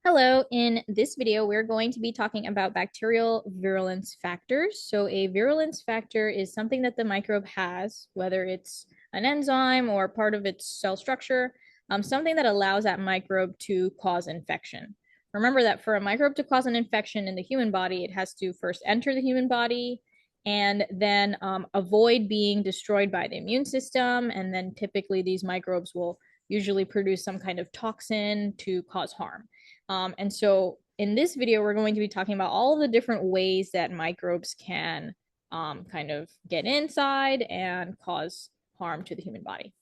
Hello, in this video, we're going to be talking about bacterial virulence factors. So a virulence factor is something that the microbe has, whether it's an enzyme or part of its cell structure, something that allows that microbe to cause infection. Remember that for a microbe to cause an infection in the human body, it has to first enter the human body and then avoid being destroyed by the immune system. And then typically these microbes will usually produce some kind of toxin to cause harm. And so in this video, we're going to be talking about all the different ways that microbes can kind of get inside and cause harm to the human body.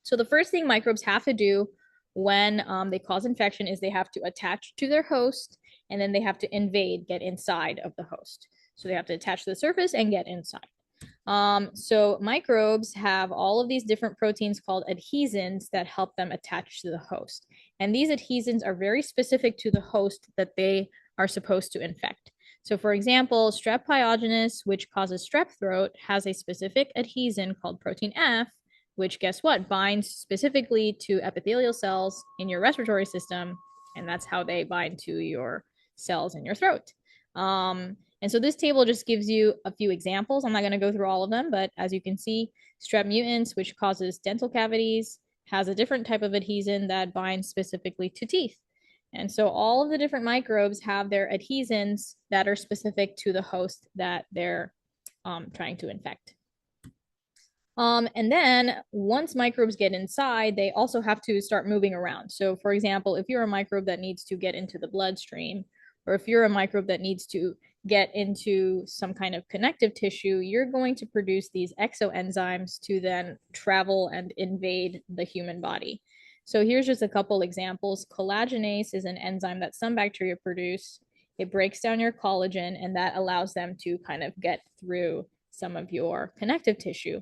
So the first thing microbes have to do when they cause infection is they have to attach to their host, and then they have to invade, get inside of the host. So they have to attach to the surface and get inside. So microbes have all of these different proteins called adhesins that help them attach to the host. And these adhesins are very specific to the host that they are supposed to infect. So for example, strep pyogenes, which causes strep throat, has a specific adhesin called protein F, which guess what? Binds specifically to epithelial cells in your respiratory system. And that's how they bind to your cells in your throat. And so this table just gives you a few examples. I'm not going to go through all of them, but as you can see, strep mutans, which causes dental cavities, has a different type of adhesin that binds specifically to teeth. And so all of the different microbes have their adhesins that are specific to the host that they're trying to infect. And then once microbes get inside, they also have to start moving around. So for example, if you're a microbe that needs to get into the bloodstream, or if you're a microbe that needs to get into some kind of connective tissue, you're going to produce these exoenzymes to then travel and invade the human body. So here's just a couple examples. Collagenase is an enzyme that some bacteria produce. It breaks down your collagen, and that allows them to kind of get through some of your connective tissue.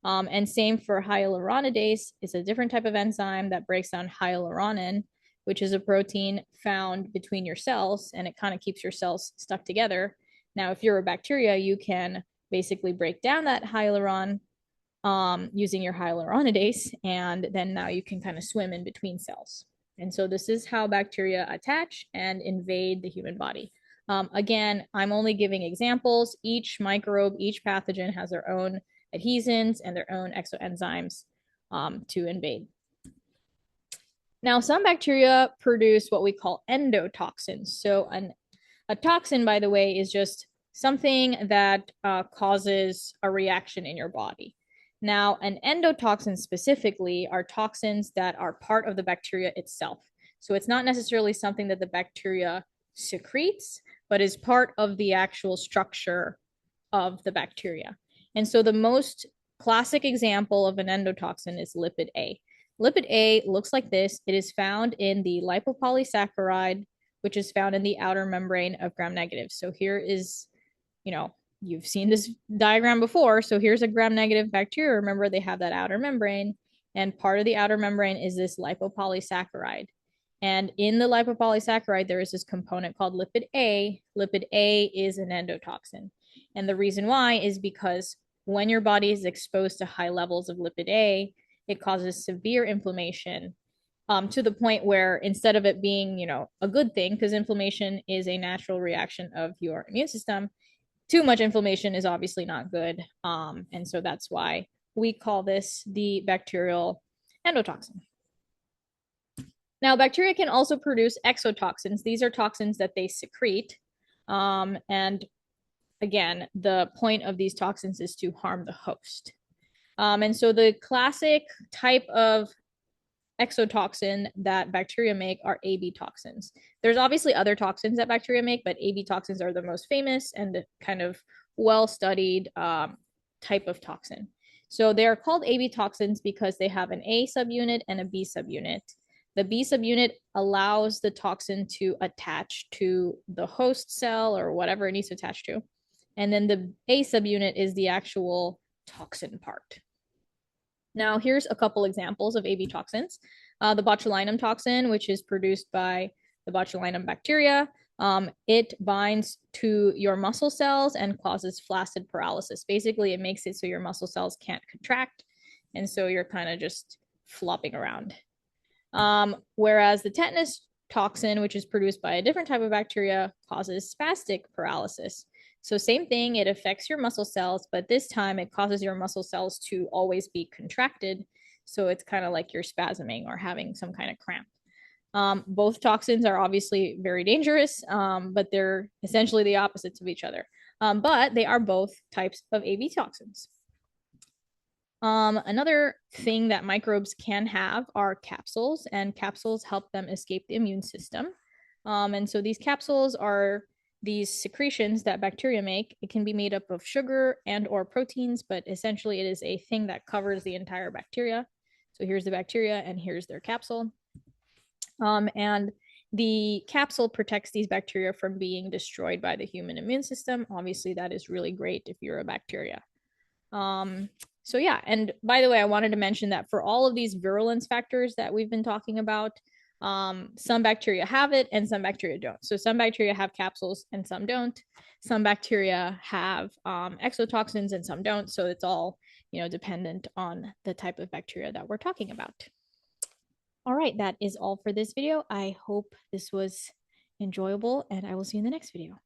And same for hyaluronidase. It's a different type of enzyme that breaks down hyaluronin, which is a protein found between your cells, and it kind of keeps your cells stuck together. Now, if you're a bacteria, you can basically break down that hyaluron using your hyaluronidase, and then now you can kind of swim in between cells. And so this is how bacteria attach and invade the human body. Again, I'm only giving examples. Each microbe, each pathogen has their own adhesins and their own exoenzymes to invade. Now, some bacteria produce what we call endotoxins. So a toxin, by the way, is just something that causes a reaction in your body. Now, an endotoxin specifically are toxins that are part of the bacteria itself. So it's not necessarily something that the bacteria secretes, but is part of the actual structure of the bacteria. And so the most classic example of an endotoxin is lipid A. Lipid A looks like this. It is found in the lipopolysaccharide, which is found in the outer membrane of gram-negative. So here is, you've seen this diagram before. So here's a gram-negative bacteria. Remember, they have that outer membrane, and part of the outer membrane is this lipopolysaccharide. And in the lipopolysaccharide, there is this component called lipid A. Lipid A is an endotoxin. And the reason why is because when your body is exposed to high levels of lipid A, it causes severe inflammation to the point where instead of it being, a good thing, because inflammation is a natural reaction of your immune system, too much inflammation is obviously not good. And so that's why we call this the bacterial endotoxin. Now, bacteria can also produce exotoxins. These are toxins that they secrete. And again, the point of these toxins is to harm the host. And so the classic type of exotoxin that bacteria make are AB toxins. There's obviously other toxins that bacteria make, but AB toxins are the most famous and kind of well-studied type of toxin. So they are called AB toxins because they have an A subunit and a B subunit. The B subunit allows the toxin to attach to the host cell or whatever it needs to attach to. And then the A subunit is the actual toxin part. Now, here's a couple examples of AB toxins. The botulinum toxin, which is produced by the botulinum bacteria. It binds to your muscle cells and causes flaccid paralysis. Basically, it makes it so your muscle cells can't contract, and so you're kind of just flopping around. Whereas the tetanus toxin, which is produced by a different type of bacteria, causes spastic paralysis. So same thing, it affects your muscle cells, but this time it causes your muscle cells to always be contracted. So it's kind of like you're spasming or having some kind of cramp. Both toxins are obviously very dangerous, but they're essentially the opposites of each other. But they are both types of AV toxins. Another thing that microbes can have are capsules, and capsules help them escape the immune system. And so these capsules are these secretions that bacteria make. It can be made up of sugar and or proteins, but essentially it is a thing that covers the entire bacteria. So here's the bacteria and here's their capsule. And the capsule protects these bacteria from being destroyed by the human immune system. Obviously, that is really great if you're a bacteria. So yeah, and by the way, I wanted to mention that for all of these virulence factors that we've been talking about, some bacteria have it and some bacteria don't. So some bacteria have capsules and some don't. Some bacteria have exotoxins and some don't. So it's all, dependent on the type of bacteria that we're talking about. All right, that is all for this video. I hope this was enjoyable and I will see you in the next video.